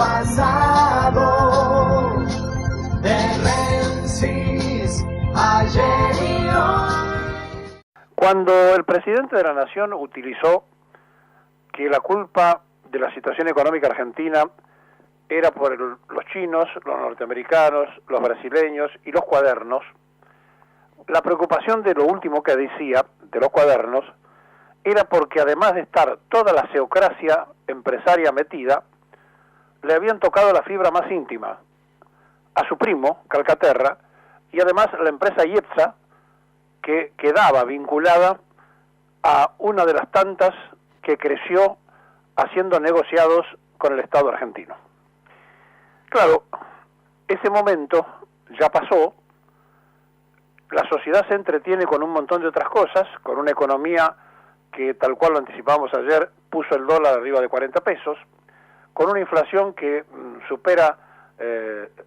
pasado, de Menzies, ayer y hoy. Cuando el presidente de la Nación utilizó que la culpa de la situación económica argentina era por los chinos, los norteamericanos, los brasileños y los cuadernos, la preocupación de lo último que decía, de los cuadernos, era porque además de estar toda la ceocracia empresaria metida, le habían tocado la fibra más íntima a su primo, Calcaterra, y además la empresa IEPSA, que quedaba vinculada a una de las tantas que creció haciendo negociados con el Estado argentino. Claro, ese momento ya pasó, la sociedad se entretiene con un montón de otras cosas, con una economía que, tal cual lo anticipábamos ayer, puso el dólar arriba de 40 pesos, con una inflación que supera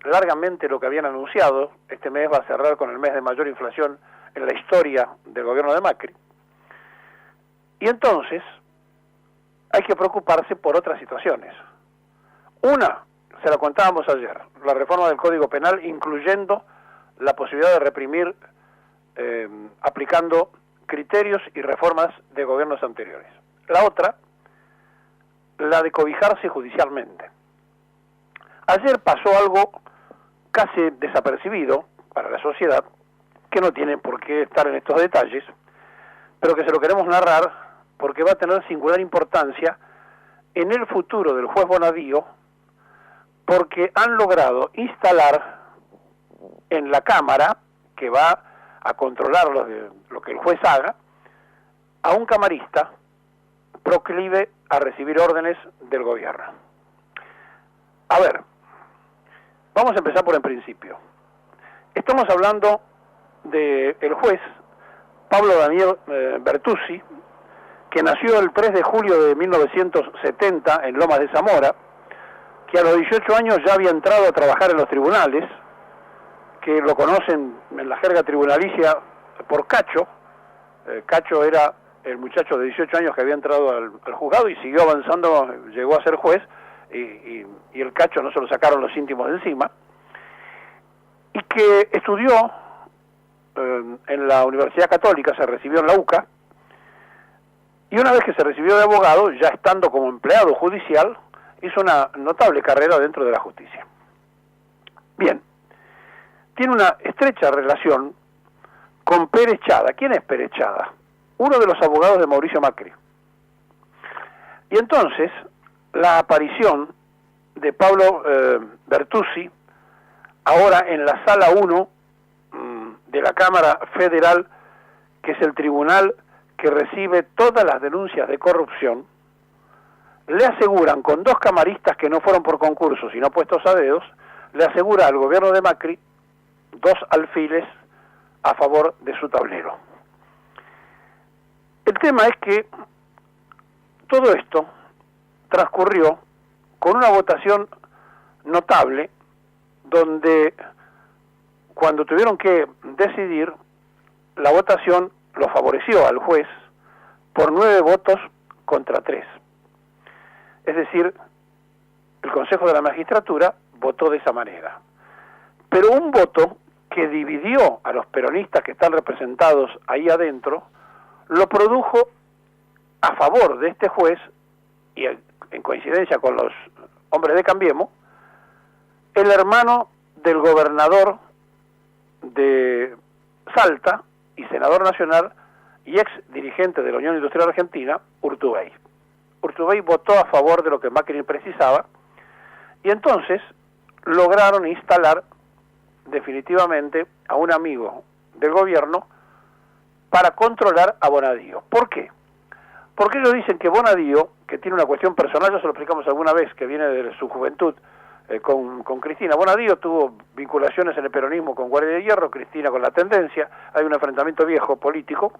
largamente lo que habían anunciado. Este mes va a cerrar con el mes de mayor inflación en la historia del gobierno de Macri. Y entonces hay que preocuparse por otras situaciones. Una, se la contábamos ayer, la reforma del Código Penal, incluyendo la posibilidad de reprimir aplicando criterios y reformas de gobiernos anteriores. La otra, la de cobijarse judicialmente. Ayer pasó algo casi desapercibido para la sociedad, que no tiene por qué estar en estos detalles, pero que se lo queremos narrar porque va a tener singular importancia en el futuro del juez Bonadío, porque han logrado instalar en la Cámara, que va a controlar lo que el juez haga, a un camarista proclive a recibir órdenes del gobierno. A ver, vamos a empezar por el principio. Estamos hablando del juez Pablo Daniel Bertuzzi, que nació el 3 de julio de 1970 en Lomas de Zamora, que a los 18 años ya había entrado a trabajar en los tribunales, que lo conocen en la jerga tribunalicia por Cacho. Cacho era el muchacho de 18 años que había entrado al juzgado y siguió avanzando, llegó a ser juez, y el Cacho no se lo sacaron los íntimos de encima, y que estudió en la Universidad Católica, se recibió en la UCA, y una vez que se recibió de abogado, ya estando como empleado judicial, hizo una notable carrera dentro de la justicia. Bien, tiene una estrecha relación con Pérez Chada. ¿Quién es Pérez Chada? Uno de los abogados de Mauricio Macri. Y entonces, la aparición de Pablo Bertuzzi, ahora en la Sala 1 de la Cámara Federal, que es el tribunal que recibe todas las denuncias de corrupción, le aseguran, con dos camaristas que no fueron por concurso, sino puestos a dedos, le asegura al gobierno de Macri 2 alfiles a favor de su tablero. El tema es que todo esto transcurrió con una votación notable, donde cuando tuvieron que decidir, la votación lo favoreció al juez por 9 votos contra 3. Es decir, el Consejo de la Magistratura votó de esa manera. Pero un voto que dividió a los peronistas que están representados ahí adentro, lo produjo a favor de este juez, y en coincidencia con los hombres de Cambiemos, el hermano del gobernador de Salta y senador nacional y ex dirigente de la Unión Industrial Argentina, Urtubey. Urtubey votó a favor de lo que Macri precisaba, y entonces lograron instalar definitivamente a un amigo del gobierno para controlar a Bonadío. ¿Por qué? Porque ellos dicen que Bonadío, que tiene una cuestión personal, ya se lo explicamos alguna vez, que viene de su juventud con Cristina. Bonadío tuvo vinculaciones en el peronismo con Guardia de Hierro, Cristina con la Tendencia, hay un enfrentamiento viejo político.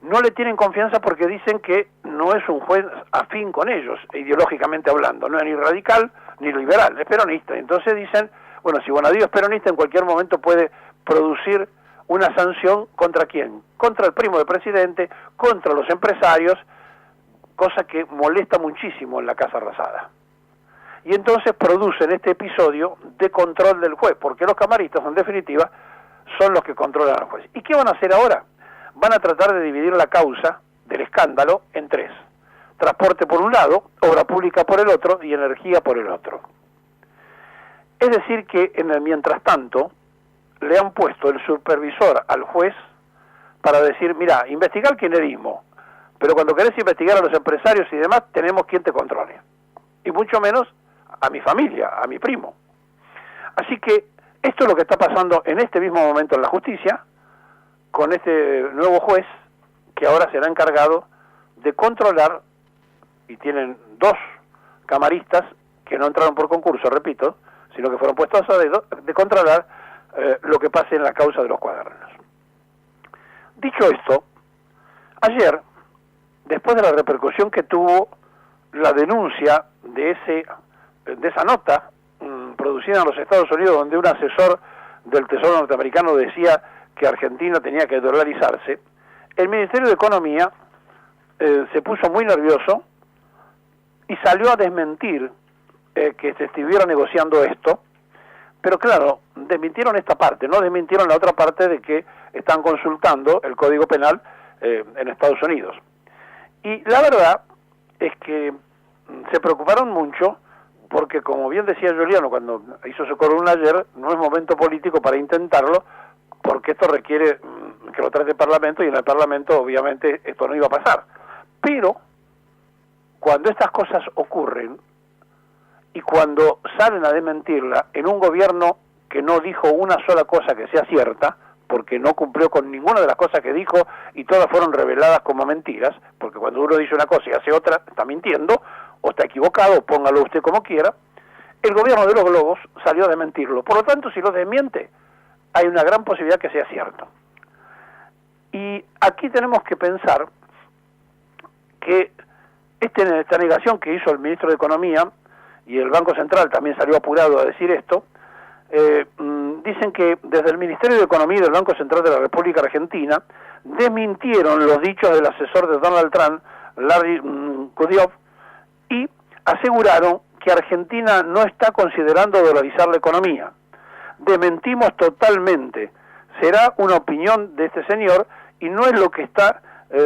No le tienen confianza porque dicen que no es un juez afín con ellos, ideológicamente hablando, no es ni radical ni liberal, es peronista. Entonces dicen, bueno, si Bonadío es peronista, en cualquier momento puede producir una sanción ¿contra quién? Contra el primo del presidente, contra los empresarios, cosa que molesta muchísimo en la Casa Rosada. y entonces producen este episodio de control del juez, porque los camaristas, en definitiva, son los que controlan al juez. ¿Y qué van a hacer ahora? Van a tratar de dividir la causa del escándalo en tres: transporte por un lado, obra pública por el otro y energía por el otro. Es decir que en el mientras tanto le han puesto el supervisor al juez para decir, mira, investiga el kirchnerismo, pero cuando querés investigar a los empresarios y demás, tenemos quien te controle, y mucho menos a mi familia, a mi primo. Así que esto es lo que está pasando en este mismo momento en la justicia, con este nuevo juez, que ahora será encargado de controlar, y tienen dos camaristas que no entraron por concurso, repito, sino que fueron puestos a dedo, de controlar lo que pase en la causa de los cuadernos. Dicho esto, ayer, después de la repercusión que tuvo la denuncia de esa nota producida en los Estados Unidos, donde un asesor del Tesoro norteamericano decía que Argentina tenía que dolarizarse, el Ministerio de Economía se puso muy nervioso y salió a desmentir que se estuviera negociando esto, pero claro, desmintieron esta parte, no desmintieron la otra parte de que están consultando el Código Penal en Estados Unidos. Y la verdad es que se preocuparon mucho porque, como bien decía Giuliano cuando hizo su columna ayer, no es momento político para intentarlo, porque esto requiere que lo trate el Parlamento, y en el Parlamento obviamente esto no iba a pasar. Pero cuando estas cosas ocurren y cuando salen a desmentirla en un gobierno que no dijo una sola cosa que sea cierta, porque no cumplió con ninguna de las cosas que dijo y todas fueron reveladas como mentiras, porque cuando uno dice una cosa y hace otra, está mintiendo o está equivocado, póngalo usted como quiera, el gobierno de los globos salió a desmentirlo. Por lo tanto, si lo desmiente, hay una gran posibilidad que sea cierto. Y aquí tenemos que pensar que esta negación que hizo el ministro de Economía, y el Banco Central también salió apurado a decir esto, dicen que desde el Ministerio de Economía y del Banco Central de la República Argentina desmintieron los dichos del asesor de Donald Trump, Larry Kudlow, y aseguraron que Argentina no está considerando dolarizar la economía. Desmentimos totalmente. Será una opinión de este señor y no es lo que está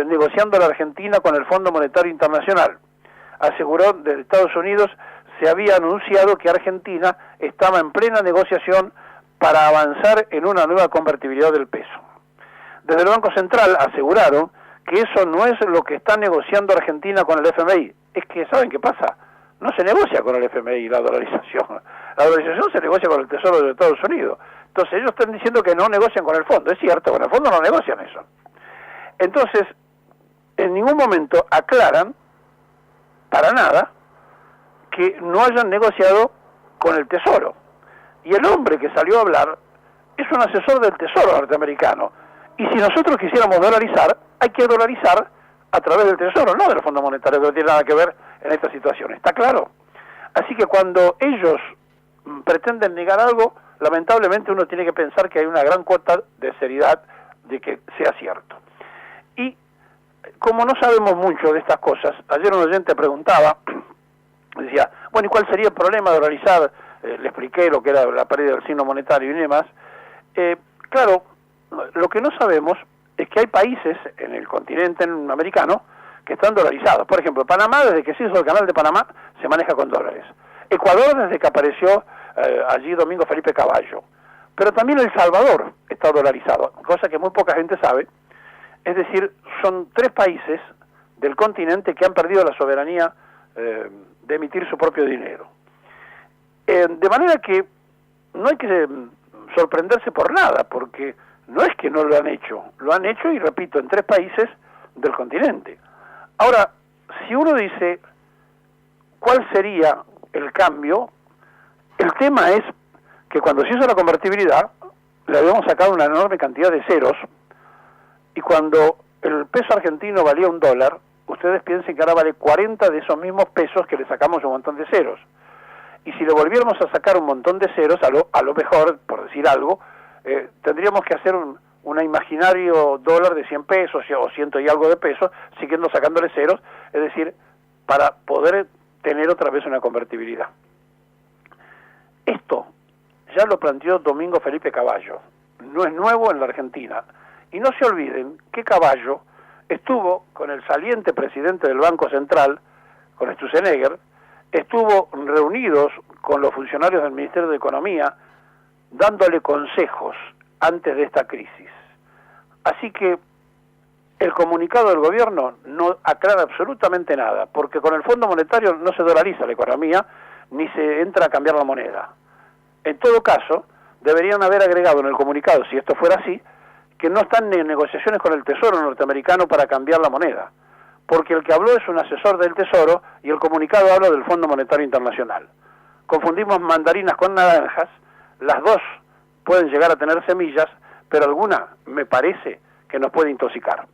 negociando la Argentina con el Fondo Monetario Internacional. Aseguró desde Estados Unidos se había anunciado que Argentina estaba en plena negociación para avanzar en una nueva convertibilidad del peso. Desde el Banco Central aseguraron que eso no es lo que está negociando Argentina con el FMI. Es que, ¿saben qué pasa? No se negocia con el FMI la dolarización. La dolarización se negocia con el Tesoro de los Estados Unidos. Entonces ellos están diciendo que no negocian con el fondo. Es cierto, con el fondo no negocian eso. Entonces, en ningún momento aclaran, para nada, que no hayan negociado con el Tesoro. Y el hombre que salió a hablar es un asesor del Tesoro norteamericano. Y si nosotros quisiéramos dolarizar, hay que dolarizar a través del Tesoro, no del Fondo Monetario, que no tiene nada que ver en esta situación. ¿Está claro? Así que cuando ellos pretenden negar algo, lamentablemente uno tiene que pensar que hay una gran cuota de seriedad de que sea cierto. Y como no sabemos mucho de estas cosas, ayer un oyente preguntaba, decía, bueno, ¿y cuál sería el problema de dolarizar? Le expliqué lo que era la pérdida del signo monetario y demás. Claro, lo que no sabemos es que hay países en el continente americano que están dolarizados. Por ejemplo, Panamá, desde que se hizo el canal de Panamá, se maneja con dólares. Ecuador, desde que apareció allí Domingo Felipe Caballo. Pero también El Salvador está dolarizado, cosa que muy poca gente sabe. Es decir, son 3 países del continente que han perdido la soberanía de emitir su propio dinero. De manera que no hay que sorprenderse por nada, porque no es que no lo han hecho y repito, en 3 países del continente. Ahora, si uno dice cuál sería el cambio, el tema es que cuando se hizo la convertibilidad, le habíamos sacado una enorme cantidad de ceros, y cuando el peso argentino valía $1, ustedes piensen que ahora vale 40 de esos mismos pesos que le sacamos un montón de ceros. Y si le volviéramos a sacar un montón de ceros, a lo mejor, por decir algo, tendríamos que hacer un imaginario dólar de 100 pesos o 100 y algo de pesos, siguiendo sacándole ceros, es decir, para poder tener otra vez una convertibilidad. Esto ya lo planteó Domingo Felipe Cavallo, no es nuevo en la Argentina. Y no se olviden que Cavallo estuvo con el saliente presidente del Banco Central, con Sturzenegger, estuvo reunidos con los funcionarios del Ministerio de Economía, dándole consejos antes de esta crisis. Así que el comunicado del gobierno no aclara absolutamente nada, porque con el Fondo Monetario no se dolariza la economía, ni se entra a cambiar la moneda. En todo caso, deberían haber agregado en el comunicado, si esto fuera así, que no están en negociaciones con el Tesoro norteamericano para cambiar la moneda, porque el que habló es un asesor del Tesoro y el comunicado habla del Fondo Monetario Internacional. Confundimos mandarinas con naranjas, las dos pueden llegar a tener semillas, pero alguna me parece que nos puede intoxicar.